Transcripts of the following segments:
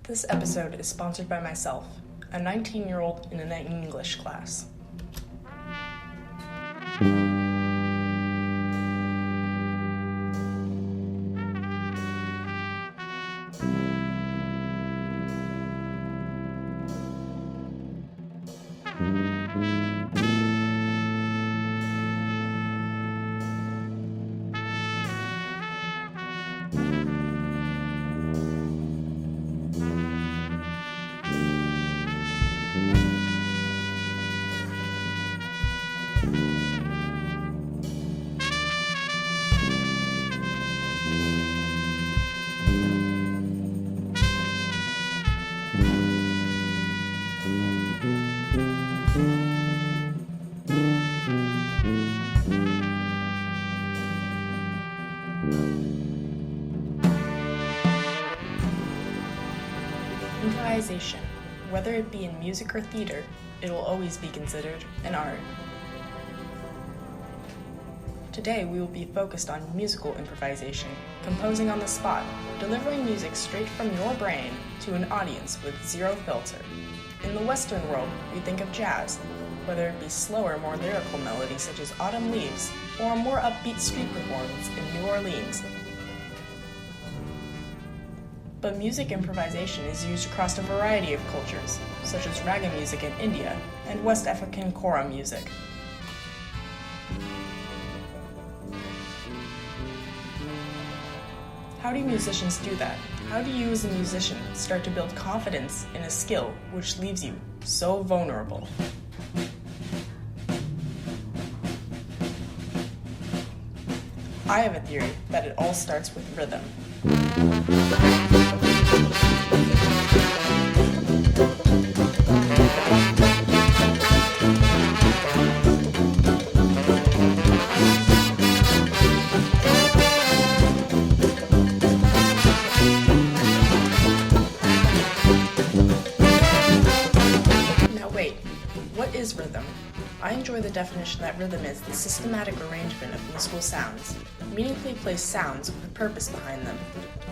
This episode is sponsored by myself, a 19-year-old in an English class. Improvisation. Whether it be in music or theater, it will always be considered an art. Today we will be focused on musical improvisation, composing on the spot, delivering music straight from your brain to an audience with zero filter. In the Western world, we think of jazz, whether it be slower, more lyrical melodies such as Autumn Leaves, or a more upbeat street performance in New Orleans. But music improvisation is used across a variety of cultures, such as raga music in India and West African kora music. How do musicians do that? How do you as a musician start to build confidence in a skill which leaves you so vulnerable? I have a theory that it all starts with rhythm. Now wait, what is rhythm? I enjoy the definition that rhythm is the systematic arrangement of musical sounds, meaningfully placed sounds with a purpose behind them.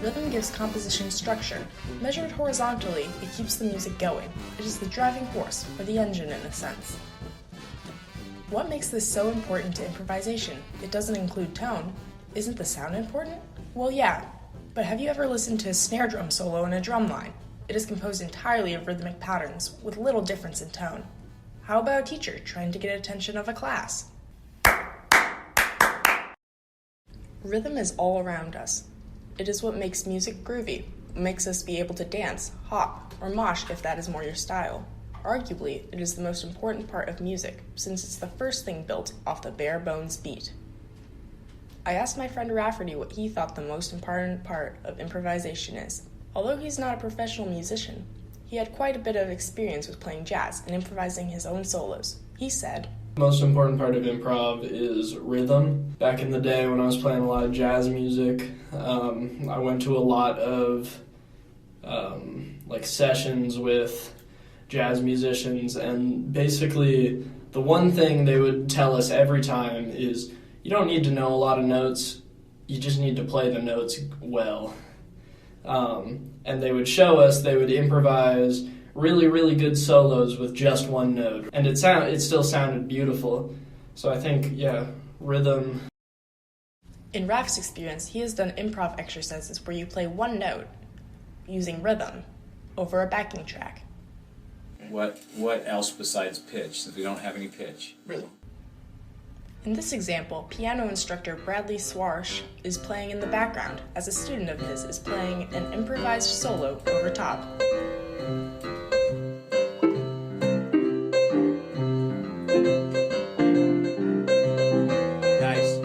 Rhythm gives composition structure. Measured horizontally, it keeps the music going. It is the driving force, or the engine in a sense. What makes this so important to improvisation? It doesn't include tone. Isn't the sound important? Well, yeah, but have you ever listened to a snare drum solo in a drum line? It is composed entirely of rhythmic patterns, with little difference in tone. How about a teacher trying to get attention of a class? Rhythm is all around us. It is what makes music groovy, makes us be able to dance, hop, or mosh if that is more your style. Arguably, it is the most important part of music, since it's the first thing built off the bare bones beat. I asked my friend Rafferty what he thought the most important part of improvisation is. Although he's not a professional musician, he had quite a bit of experience with playing jazz and improvising his own solos. He said, The most important part of improv is rhythm. Back in the day when I was playing a lot of jazz music, I went to a lot of sessions with jazz musicians, and basically the one thing they would tell us every time is you don't need to know a lot of notes, you just need to play the notes well. And they would show us, they would improvise really, really good solos with just one note. And it still sounded beautiful. So I think, rhythm. In Raf's experience, he has done improv exercises where you play one note using rhythm over a backing track. What else besides pitch, since we don't have any pitch? Really? In this example, piano instructor Bradley Swarsh is playing in the background as a student of his is playing an improvised solo over top. Nice.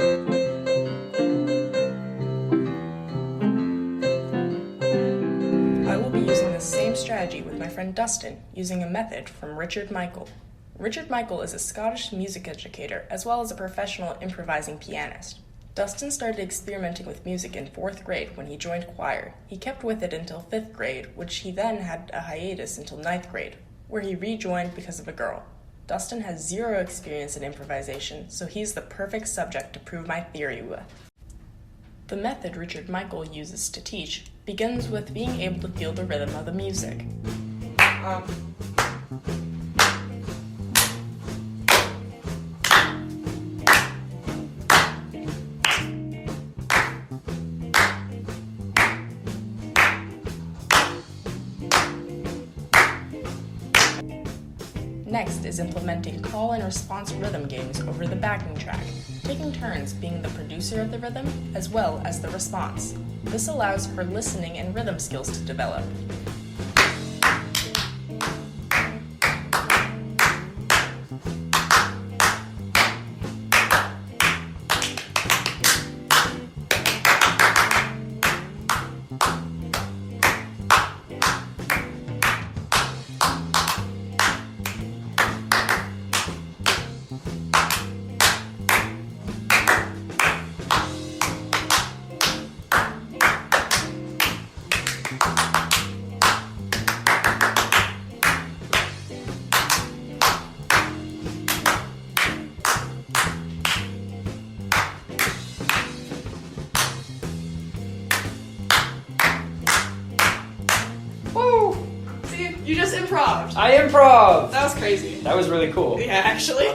I will be using the same strategy with my friend Dustin, using a method from Richard Michael. Richard Michael is a Scottish music educator as well as a professional improvising pianist. Dustin started experimenting with music in 4th grade when he joined choir. He kept with it until 5th grade, which he then had a hiatus until 9th grade, where he rejoined because of a girl. Dustin has zero experience in improvisation, so he's the perfect subject to prove my theory with. The method Richard Michael uses to teach begins with being able to feel the rhythm of the music. Next is implementing call and response rhythm games over the backing track, taking turns being the producer of the rhythm as well as the response. This allows for listening and rhythm skills to develop. You just improv'd. I improv! That was crazy. That was really cool. Yeah, actually.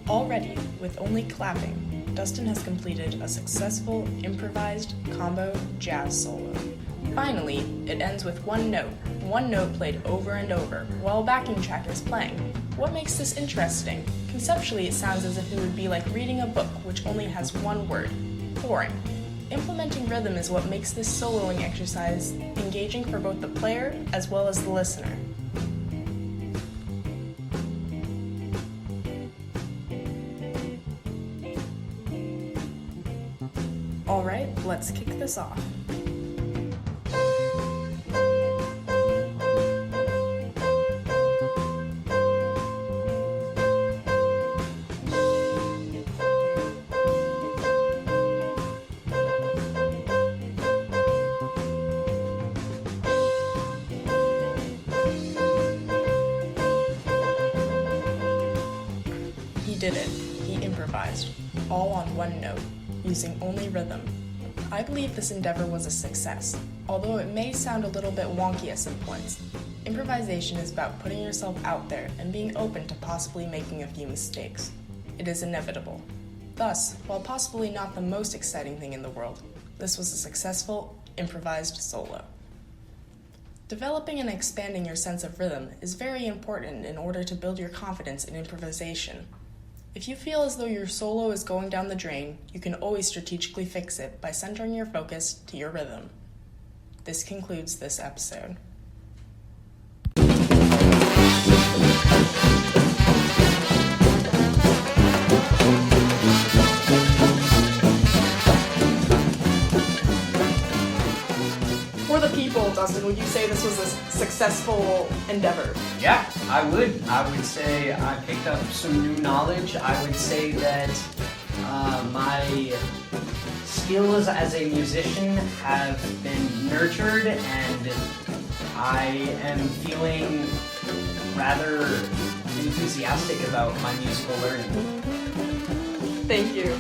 Already, with only clapping, Dustin has completed a successful improvised combo jazz solo. Finally, it ends with one note played over and over, while a backing track is playing. What makes this interesting? Conceptually, it sounds as if it would be like reading a book which only has one word: boring. Implementing rhythm is what makes this soloing exercise engaging for both the player as well as the listener. Alright, let's kick this off. He did it. He improvised, all on one note, using only rhythm. I believe this endeavor was a success, although it may sound a little bit wonky at some points. Improvisation is about putting yourself out there and being open to possibly making a few mistakes. It is inevitable. Thus, while possibly not the most exciting thing in the world, this was a successful, improvised solo. Developing and expanding your sense of rhythm is very important in order to build your confidence in improvisation. If you feel as though your solo is going down the drain, you can always strategically fix it by centering your focus to your rhythm. This concludes this episode. For the people, Dustin, would you say this was a successful endeavor? Yeah, I would. I would say I picked up some new knowledge. I would say that my skills as a musician have been nurtured, and I am feeling rather enthusiastic about my musical learning. Thank you.